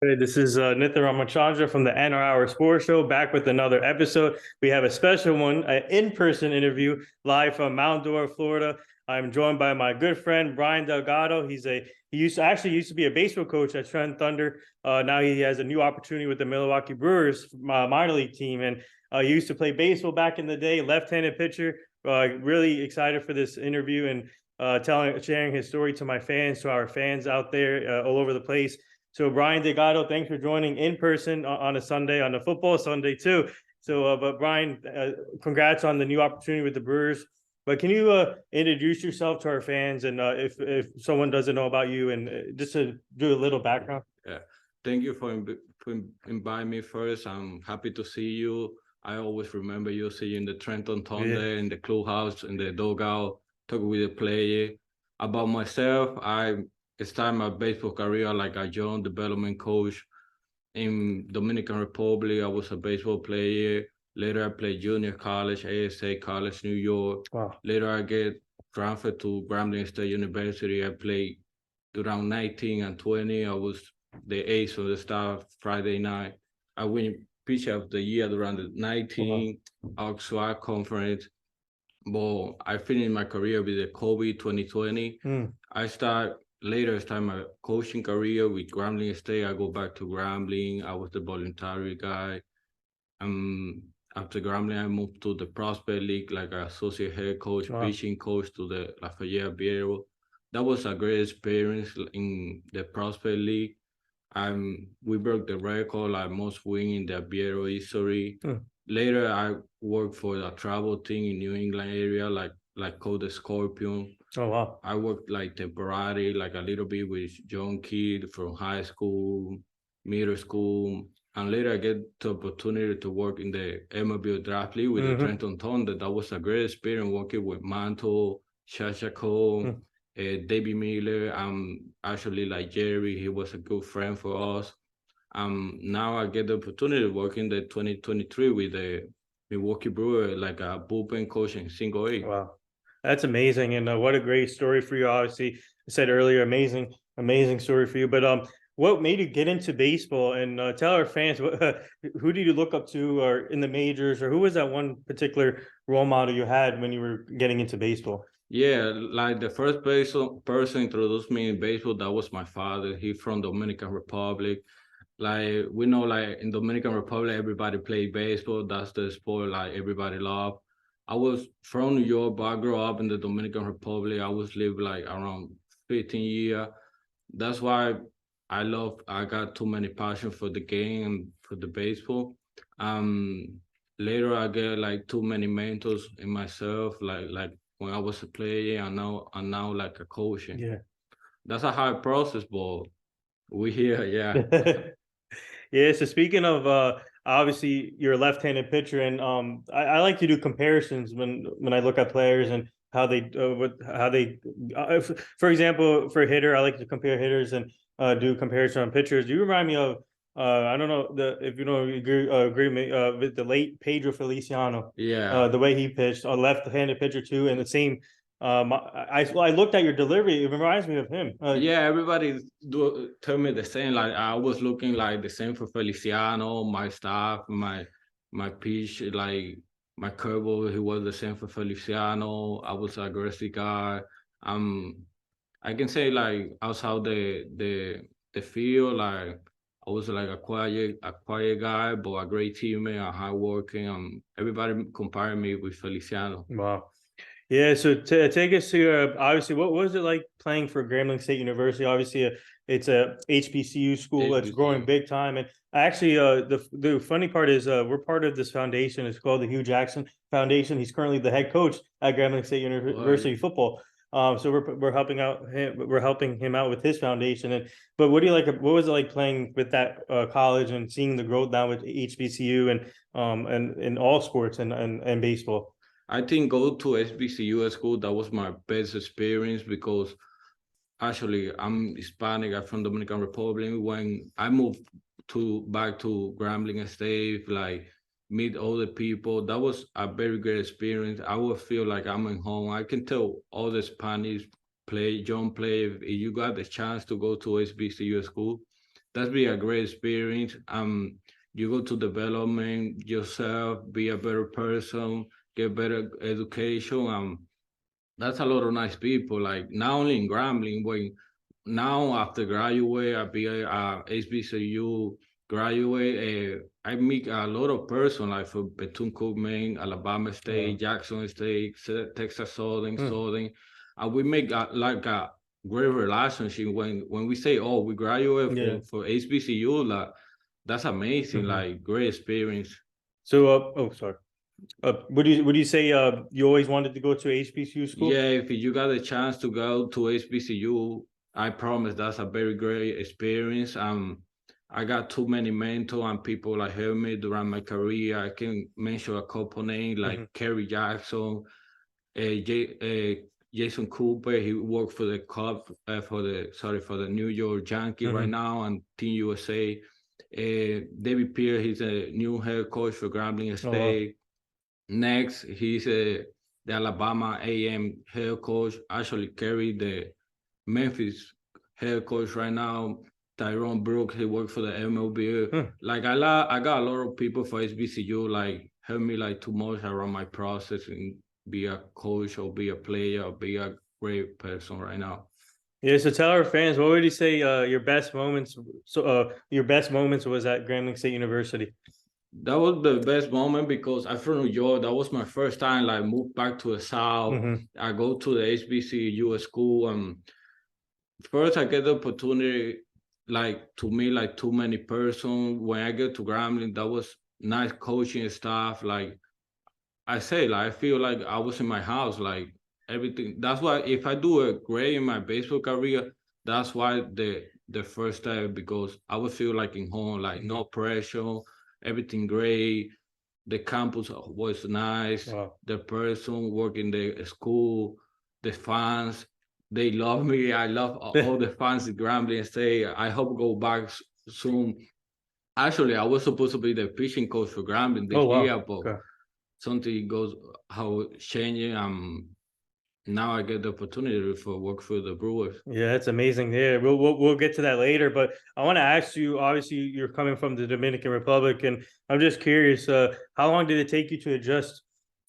Hey, this is Nitha Ramachandra from the NR Hour Sports Show, back with another episode. We have a special one, an in-person interview live from Mount Dora, Florida. I'm joined by my good friend Bryan Delgado. He used to be a baseball coach at Trenton Thunder. Now he has a new opportunity with the Milwaukee Brewers minor league team, and he used to play baseball back in the day. Left-handed pitcher. Really excited for this interview and sharing his story to my fans, to our fans out there all over the place. So Bryan Delgado, thanks for joining in person on a Sunday, on a football Sunday too. But Bryan, congrats on the new opportunity with the Brewers. But can you introduce yourself to our fans, and if someone doesn't know about you, and just to do a little background? Yeah, thank you for inviting me first. I'm happy to see you. I always remember you seeing in the Trenton Thunder, in the clubhouse, in the dugout, talk with the player. About myself, I started my baseball career like a young development coach in Dominican Republic. I was a baseball player. Later, I played junior college, ASA College, New York. Wow. Later, I get transferred to Grambling State University. I played around 19 and 20. I was the ace of the staff Friday night. I win pitcher of the year around the 19 Oxford Conference. But I finished my career with the COVID 2020. I start my coaching career with Grambling State. I go back to Grambling. I was the voluntary guy. After Grambling, I moved to the Prospect League, like an associate head coach, pitching coach to the Lafayette Bureau. That was a great experience in the Prospect League. We broke the record, like most win in the Bureau history. Later, I worked for a travel team in New England area, like called the Scorpion. Oh wow! I worked like temporary, like a little bit with young kid from high school, middle school, and later I get the opportunity to work in the MLB draft league with the Trenton Thunder. That was a great experience working with Mantle, Shashako, David Miller. Actually like Jerry, he was a good friend for us. Now I get the opportunity to work in the 2023 with the Milwaukee Brewers, like a bullpen coach in single A. Wow. That's amazing, and what a great story for you. Obviously, I said earlier, amazing story for you. But what made you get into baseball? And tell our fans, who did you look up to, or in the majors, or who was that one particular role model you had when you were getting into baseball? Yeah, like the first person introduced me in baseball, that was my father. He from Dominican Republic. Like we know, like in Dominican Republic, everybody play baseball. That's the sport like everybody love. I was from New York, but I grew up in the Dominican Republic. I was live like around 15 years. That's why I got too many passion for the game and for the baseball. Later I get like too many mentors in myself, like when I was a player and now like a coach. Yeah. That's a hard process, but we here, yeah. Yeah, so speaking of obviously you're a left-handed pitcher, and I like to do comparisons when I look at players and how for example, for a hitter, I like to compare hitters and do comparison on pitchers. You remind me of I don't know if you know agree with the late Pedro Feliciano. Yeah. The way he pitched, a left-handed pitcher too, and the same. I looked at your delivery. It reminds me of him. Yeah, everybody do tell me the same. Like I was looking like the same for Feliciano, my staff, my pitch, like my curveball. He was the same for Feliciano. I was an aggressive guy. I can say like outside the field, like I was like a quiet guy, but a great teammate, a hardworking. Everybody comparing me with Feliciano. Wow. Yeah, so to take us to obviously, what was it like playing for Grambling State University? Obviously, it's a HBCU school that's growing big time, and actually, the funny part is we're part of this foundation. It's called the Hugh Jackson Foundation. He's currently the head coach at Grambling State University football. So we're helping out him. We're helping him out with his foundation. But what do you like? What was it like playing with that college and seeing the growth now with HBCU and in all sports and baseball? I think go to SBCU school, that was my best experience because actually I'm Hispanic, I'm from Dominican Republic. When I moved back to Grambling State, like meet other people, that was a very great experience. I would feel like I'm at home. I can tell all the Spanish young play, if you got the chance to go to SBCU school, that's be a great experience. You go to development yourself, be a better person, get better education. That's a lot of nice people. Like not only in Grambling, when now after graduate, I be a HBCU graduate. I meet a lot of person like from Bethune-Cookman, Alabama Yeah. State, Jackson State, Texas Southern, Hmm. and we make like a great relationship. When we say, oh, we graduate Yeah. for HBCU, like that's amazing. Hmm. Like great experience. So, oh, sorry. Would you say you always wanted to go to HBCU school? Yeah, if you got a chance to go to HBCU, I promise that's a very great experience. I got too many mentors and people like helped me during my career. I can mention a couple names like Hmm. Kerry Jackson, Jason Cooper. He worked for the Cubs, for the New York Yankee right Hmm. now and Team USA. David Pierre, he's a new head coach for Grambling Oh, wow. State. Next, he's the Alabama AM head coach. Actually, carried the Memphis head coach right now. Tyrone Brooks, he worked for the MLB. Hmm. Like I got a lot of people for HBCU like help me like too much around my process and be a coach or be a player or be a great person right now. Yeah, so tell our fans, what would you say your best moments? So, your best moments was at Grambling State University. That was the best moment because I'm from New York. That was my first time like moved back to the South. Hmm. I go to the HBCU school. First I get the opportunity like to meet like too many persons. When I get to Grambling, that was nice coaching staff. Like I say, like I feel like I was in my house, like everything. That's why if I do a great in my baseball career, that's why the first step because I would feel like in home, like no pressure, everything great. The campus was nice. Wow. The person working the school, the fans, they love me. I love all the fans at Grambling State. I hope go back soon. Actually, I was supposed to be the pitching coach for Grambling Oh, this year, wow. but Okay. something goes how it's changing. Now I get the opportunity for work for the Brewers. Yeah, that's amazing. Yeah, we'll get to that later, but I want to ask you. Obviously, you're coming from the Dominican Republic, and I'm just curious. How long did it take you to adjust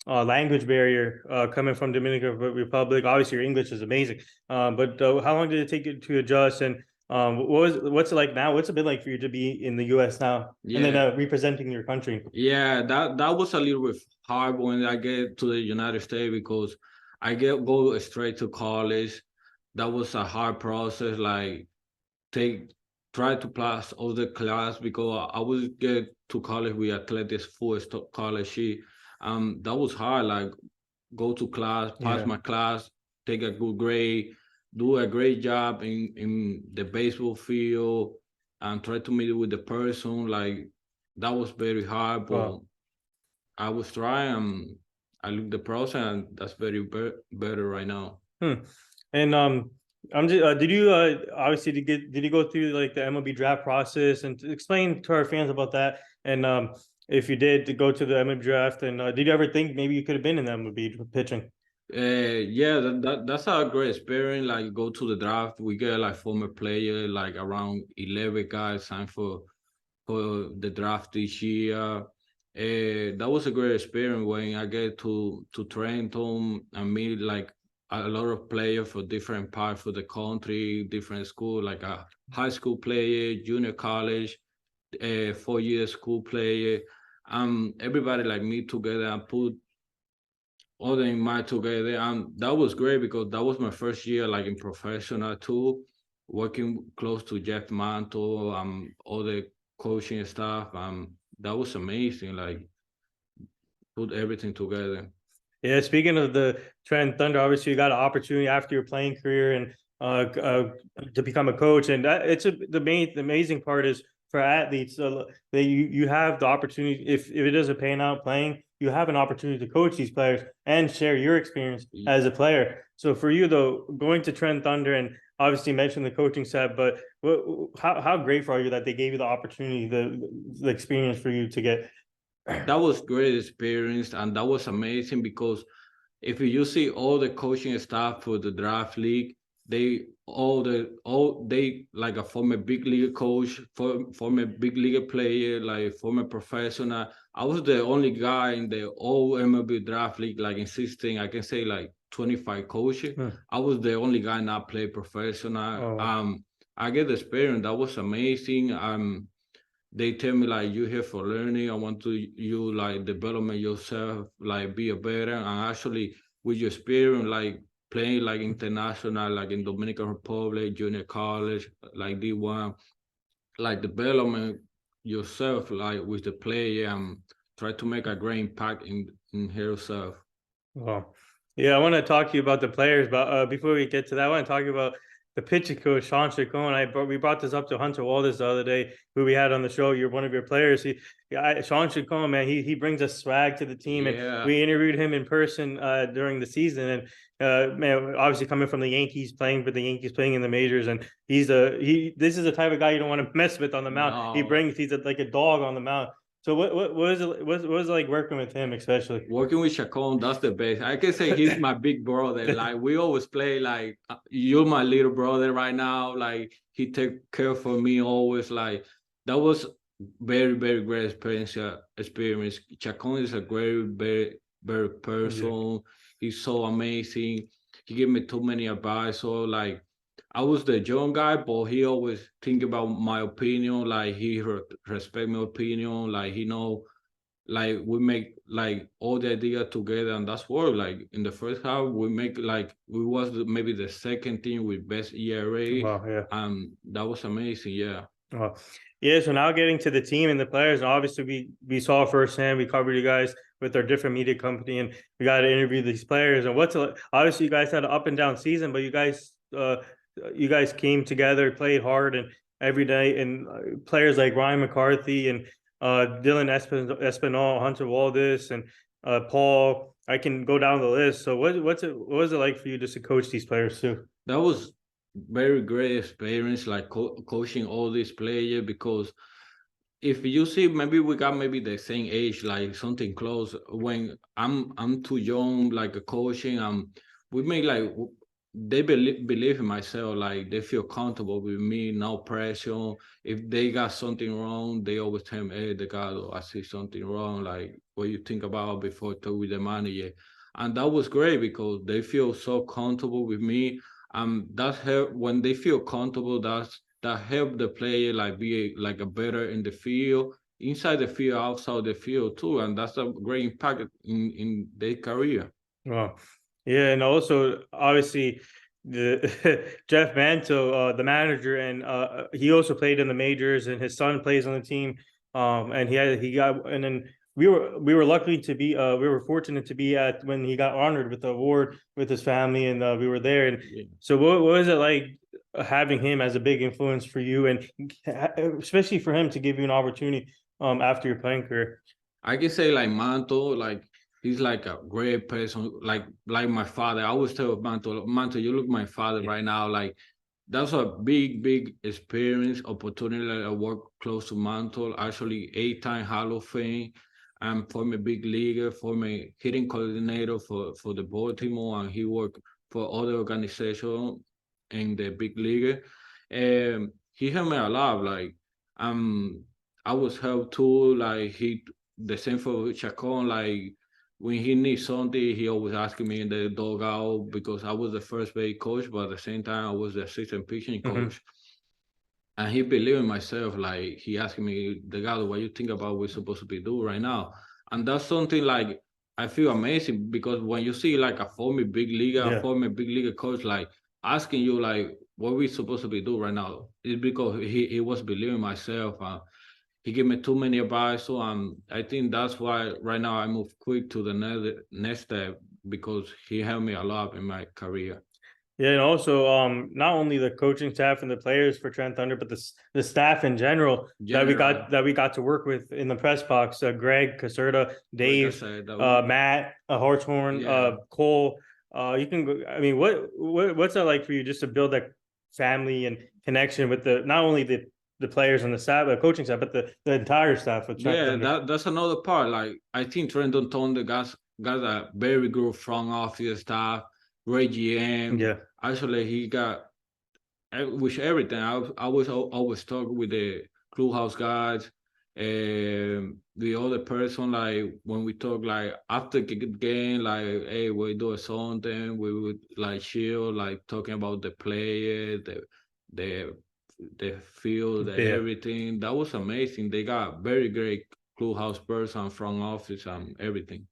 language barrier coming from Dominican Republic? Obviously, your English is amazing, but how long did it take you to adjust? And what's it like now? What's it been like for you to be in the U.S. now, and then Yeah, representing your country? yeah, that was a little bit hard when I get to the United States because I get go straight to college. That was a hard process. Like take try to pass all the class because I would get to college with athletics full scholarship. That was hard. Like go to class, pass Yeah. my class, take a good grade, do a great job in the baseball field, and try to meet with the person. Like that was very hard, but Well. I was trying. I look the process, and that's very better right now. Hmm. And I'm just did you obviously did you go through like the MLB draft process and to explain to our fans about that? And if you did to go to the MLB draft, and did you ever think maybe you could have been in the MLB pitching? Yeah, that's a great experience. Like go to the draft, we get like former player, like around 11 guys signed for the draft this year. That was a great experience when I get to Trenton and meet like a lot of players for different parts of the country, different school, like a high school player, junior college, 4 year school player. Everybody like meet together and put all the mind together. And that was great because that was my first year like in professional too, working close to Jeff Mantle, all the coaching staff. That was amazing. Like put everything together. Yeah, speaking of the Trent Thunder, obviously you got an opportunity after your playing career and to become a coach, and the amazing part is for athletes that you have the opportunity if it isn't paying out playing, you have an opportunity to coach these players and share your experience as a player. So for you though, going to Trent Thunder and obviously you mentioned the coaching set, but how grateful are you that they gave you the opportunity, the experience for you to get? That was great experience and that was amazing because if you see all the coaching staff for the draft league, they like a former big league coach, former big league player, like former professional. I was the only guy in the all MLB draft league, like in 16, I can say like 25 coaches. I was the only guy not play professional. Oh. I get the experience. That was amazing. They tell me like you here for learning. I want to you like development yourself, like be a better. And actually with your experience, like playing like international, like in Dominican Republic, junior college, like D1, like development yourself, like with the player, and try to make a great impact in herself. Well, yeah, I want to talk to you about the players, but before we get to that, I want to talk about the pitching coach, Sean Chacon. We brought this up to Hunter Walters the other day, who we had on the show. You're one of your players. Sean Chacon, man, he brings a swag to the team, and Yeah. we interviewed him in person during the season. And man, obviously coming from the Yankees, playing for the Yankees, playing in the majors, and this is the type of guy you don't want to mess with on the mound. No. He's like a dog on the mound. So what was it? What was it like working with him, especially? Working with Chacon, that's the best. I can say he's my big brother. Like we always play like you're my little brother right now. Like he take care for me always. Like that was very, very great experience. Chacon is a very person. Yeah. He's so amazing. He gave me too many advice. So like I was the young guy, but he always think about my opinion. Like he respect my opinion. Like he know, like we make like all the idea together, and that's work. Like in the first half, we make like we was maybe the second team with best ERA. Wow, yeah. That was amazing. Yeah. Well, yeah. So now getting to the team and the players, and obviously we saw firsthand. We covered you guys with our different media company, and we got to interview these players. And obviously you guys had an up and down season, but you guys came together, played hard, and every day. And players like Ryan McCarthy and Dylan Espinal, Hunter Waldes, and Paul. I can go down the list. So what was it like for you just to coach these players too? That was very great experience, like coaching all these players, because if you see, maybe we got maybe the same age, like something close. When I'm too young, like a coaching, we make like they believe in myself, like they feel comfortable with me, no pressure. If they got something wrong, they always tell me, "Hey, Delgado, I see something wrong. Like, what you think about before talk with the manager?" And that was great because they feel so comfortable with me. That help when they feel comfortable. That help the player like be like a better in the field, inside the field, outside the field too, and that's a great impact in their career. Well, yeah, and also obviously the Jeff Manto, the manager, and he also played in the majors, and his son plays on the team. And then we were lucky to be we were fortunate to be at when he got honored with the award with his family, and we were there. And yeah. So what was it like having him as a big influence for you, and especially for him to give you an opportunity after your playing career? I can say like Manto, like he's like a great person, like my father. I always tell Manto, you look my father right now. Like that's a big experience, opportunity. Like, I work close to Manto, actually 8-time Hall of Fame. I'm former big leaguer, former hitting coordinator for the Baltimore, and he worked for other organizations in the big league. He helped me a lot. Like I was helped too. Like the same for Chacon. Like when he needs something, he always asking me in the dugout because I was the first base coach, but at the same time I was the assistant pitching coach. And he believed in myself. Like he asking me, Delgado, what you think about what we're supposed to be doing right now? And that's something like I feel amazing because when you see like a former big league coach like asking you like what we supposed to be doing right now, it's because he was believing in myself. He gave me too many advice. So I think that's why right now I move quick to the next step because he helped me a lot in my career. Yeah, and also not only the coaching staff and the players for Trent Thunder, but the staff in general that we got to work with in the press box. Greg, Caserta, Dave, Matt, Hartshorn, Cole. You can go. I mean, what's that like for you just to build that family and connection with not only the players and the staff, the coaching staff, but the entire staff with Trent Thunder? That's another part. Like I think Trenton Thunder got a very good front office staff. Ray GM. Yeah. Actually, he got with everything. I was always talking with the clubhouse guys, the other person. Like when we talk, like after the game, like hey, we do something. We would like chill, like talking about the player, the the field, Yeah. everything. That was amazing. They got very great clubhouse person, front office, and everything.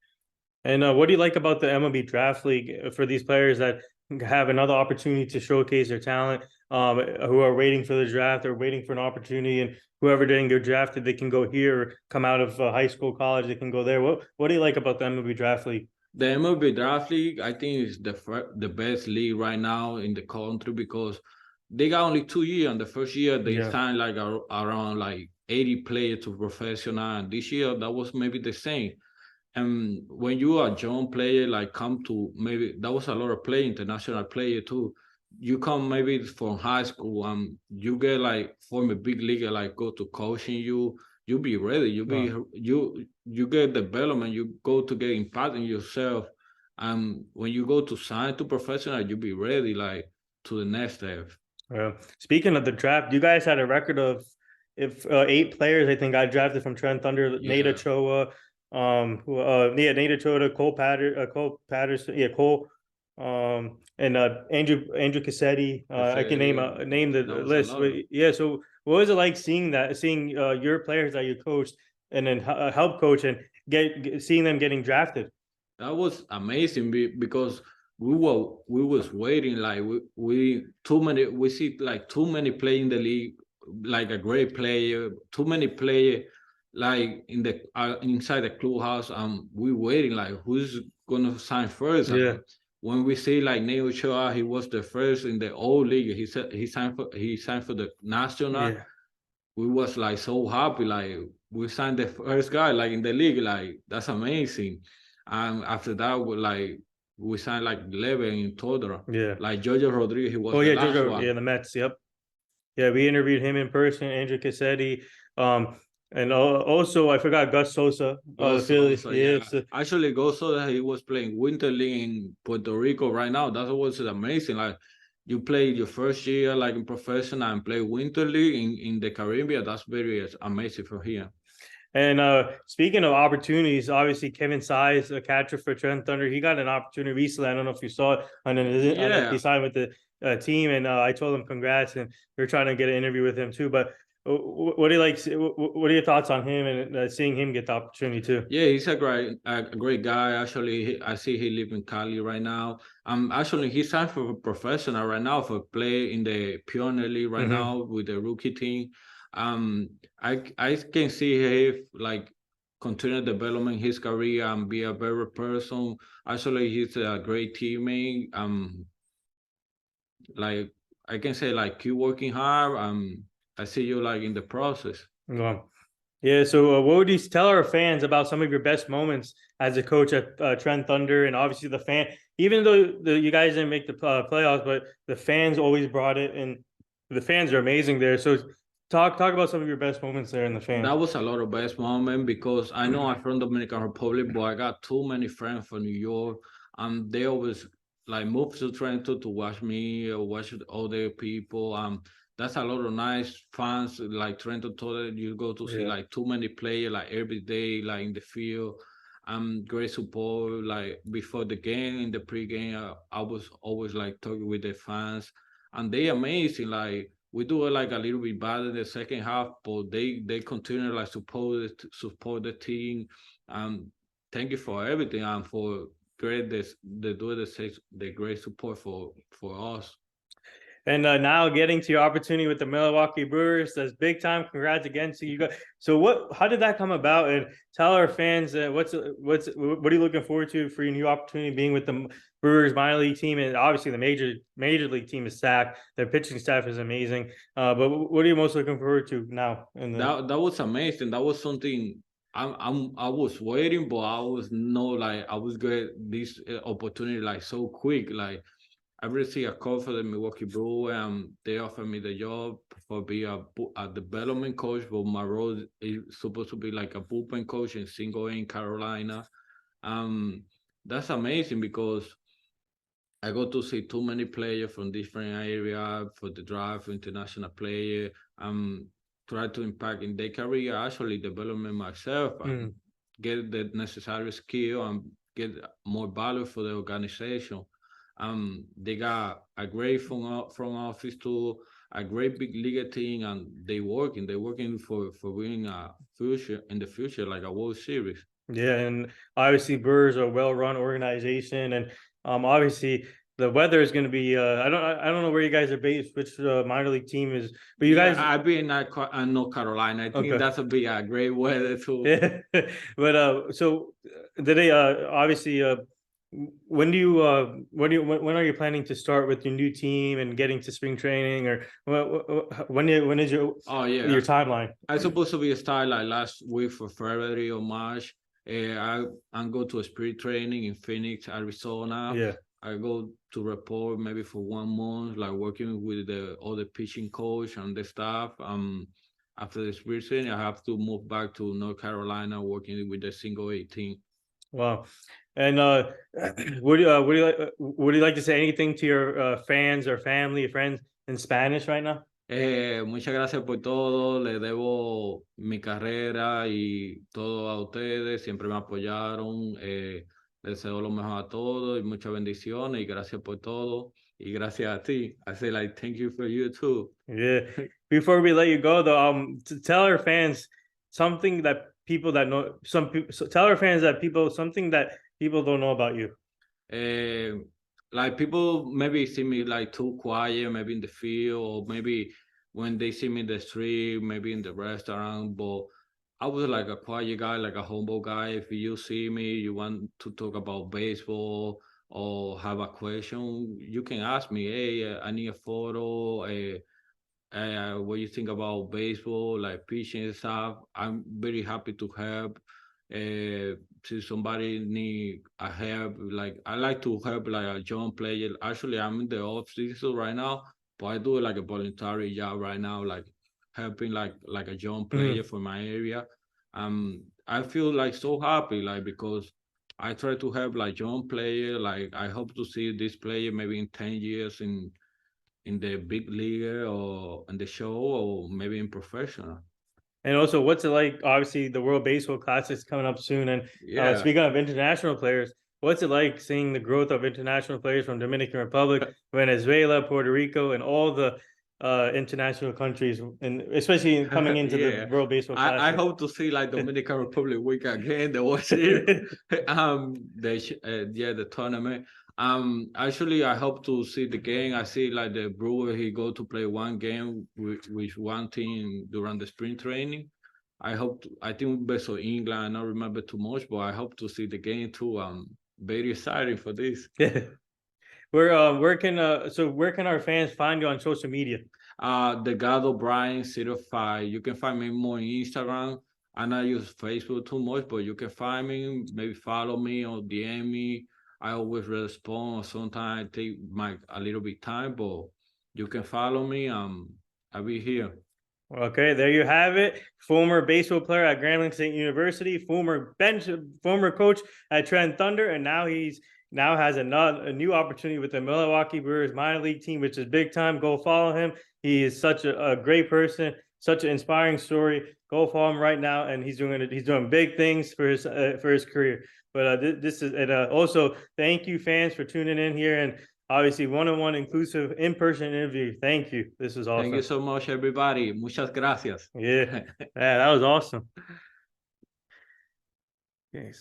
And what do you like about the MLB Draft League for these players that have another opportunity to showcase their talent, who are waiting for the draft or waiting for an opportunity, and whoever didn't get drafted, they can go here or come out of high school, college, they can go there. What do you like about the MLB Draft League? The MLB Draft League, I think, is the best league right now in the country because they got only 2 years. And the first year they Yeah. signed like around like 80 players to professional, and this year that was maybe the same. And when you are a young player, like come to maybe that was a lot of play, international player too. You come maybe from high school, you get like form a big league, like go to coaching you be ready. You get development. You go to get impact in yourself. And when you go to sign to professional, you be ready like to the next step. Speaking of the draft, you guys had a record of if 8 players, I think, got drafted from Trent Thunder, Nate Yeah, Ochoa, Nate Ochoa, Cole Patterson, yeah, Cole, and Andrew Cassetti. I can Cassette, name the that was a list. lot. But yeah, so what was it like seeing your players that you coached and then help coach and seeing them getting drafted? That was amazing because we was waiting like we too many we see like too many play in the league like a great player too many player like in the inside the clubhouse we waiting like who's gonna sign first Yeah, when we see like Neo Choa he was the first in the old league he said he signed for the national yeah, we was like so happy like we signed the first guy like in the league like that's amazing and after that we signed like 11 in total yeah. like Jojo Rodriguez he was Oh the yeah, last Jojo, yeah, one. the Mets. Yep. Yeah, we interviewed him in person, Andrew Cassetti, and also I forgot Gus Sosa, the Goes Phillies. also Yeah, yeah it's actually goes so that he was playing winter league in Puerto Rico right now that was amazing like you played your first year like in professional and play winter league in the Caribbean that's very amazing for him. and speaking of opportunities, obviously Kevin Size, a catcher for Trent Thunder, he got an opportunity recently. I don't know if you saw it, he Yeah. signed with the team, and I told him congrats, and we are trying to get an interview with him too. But what do you like? What are your thoughts on him and seeing him get the opportunity too? Yeah, he's a great guy. Actually, I see he live in Cali right now. Actually he signed for professional right now for play in the Pioneer League right Mm-hmm. now with the rookie team. I can see him like continue developing his career and be a better person. Actually, he's a great teammate. Like I can say like keep working hard. I see you like in the process. Yeah. So, what would you tell our fans about some of your best moments as a coach at Trent Thunder, and obviously the fan? Even though you guys didn't make the playoffs, but the fans always brought it, and the fans are amazing there. So, talk about some of your best moments there in the fans. That was a lot of best moment because I know I'm from Dominican Republic, but I got too many friends from New York, and they always like move to Trenton to watch me or watch other people. That's a lot of nice fans like Trenton told you go to see Yeah. like too many players like every day like in the field. Great support like before the game in the pregame. I was always like talking with the fans, and they amazing like we do it like a little bit bad in the second half, but they continue like support the team. Um, thank you for everything and for great this the do the great support for us. And now getting to your opportunity with the Milwaukee Brewers, that's big time. Congrats again to you guys. So what? How did that come about? And tell our fans what are you looking forward to for your new opportunity being with the Brewers minor league team, and obviously the major league team is stacked. Their pitching staff is amazing. But what are you most looking forward to now? In the That was amazing. That was something I was waiting, but I was no like I was get this opportunity like so quick. Like I received a call for the Milwaukee Brewers, and they offered me the job for be a development coach. But my role is supposed to be like a bullpen coach in single A in Carolina. Um, that's amazing because I go to see too many players from different area for the draft, international player. Try to impact in their career, actually development myself and get the necessary skill and get more value for the organization. They got a great front office too, a great big league team, and they're working for winning a future in the future, like a World Series. Yeah, and obviously Brewers are a well-run organization, and obviously the weather is going to be. I don't know where you guys are based, which minor league team is, but you Yeah, guys. I've been in North Carolina. I think Okay. that's a be a great weather too. Yeah, but so did they obviously when do you when are you planning to start with your new team and getting to spring training, or when is Oh yeah, your timeline? I supposed to be start like last week for February or March. I'm go to a spirit training in Phoenix, Arizona. Yeah. I go to report maybe for 1 month, like working with the other pitching coach and the staff. After the spirit training, I have to move back to North Carolina, working with the single 18. Wow. And would you like to say anything to your fans or family, friends in Spanish right now? Muchas gracias por todo. Le debo mi carrera y todo a ustedes. Siempre me apoyaron. Les deseo lo mejor a todos y muchas bendiciones y gracias por todo. Y gracias a ti. I say like thank you for you too. Yeah. Before we let you go, though, to tell our fans something that people that know some people tell our fans that people something that people don't know about you. Like people maybe see me like too quiet, maybe in the field, or maybe when they see me in the street, maybe in the restaurant. But I was like a quiet guy, like a humble guy. If you see me, you want to talk about baseball or have a question, you can ask me. Hey, I need a photo. What you think about baseball, like pitching and stuff. I'm very happy to help. See somebody need a help, like I like to help like a young player. Actually, I'm in the off season right now, but I do like a voluntary job right now, like helping like a young player for my area. I feel like so happy, like because I try to help like young player. Like I hope to see this player maybe in 10 years in the big league or in the show or maybe in professional. And also, what's it like? Obviously, the World Baseball Classic is coming up soon. And Yeah. speaking of international players, what's it like seeing the growth of international players from Dominican Republic, Venezuela, Puerto Rico, and all the international countries, and especially coming into Yeah. the World Baseball I Classic? hope to see like Dominican Republic week again, the World Series, the tournament. Actually, I hope to see the game. I see like the Brewer, he go to play one game with one team during the spring training. I think based on England, I don't remember too much, but I hope to see the game too. I'm very excited for this. Where can our fans find you on social media? Delgado Bryan 05. You can find me more on Instagram. I not use Facebook too much, but you can find me, maybe follow me or DM me. I always respond. Sometimes I take a little bit time, but you can follow me. I'll be here. Okay, there you have it. Former baseball player at Grambling State University, former coach at Trenton Thunder, and now has a new opportunity with the Milwaukee Brewers minor league team, which is big time. Go follow him. He is such a great person, such an inspiring story. Go follow him right now, and he's doing big things for his career. But this is and also thank you fans for tuning in here, and obviously one-on-one inclusive in-person interview. Thank you. This is awesome. Thank you so much, everybody. Muchas gracias. Yeah, that was awesome. Okay.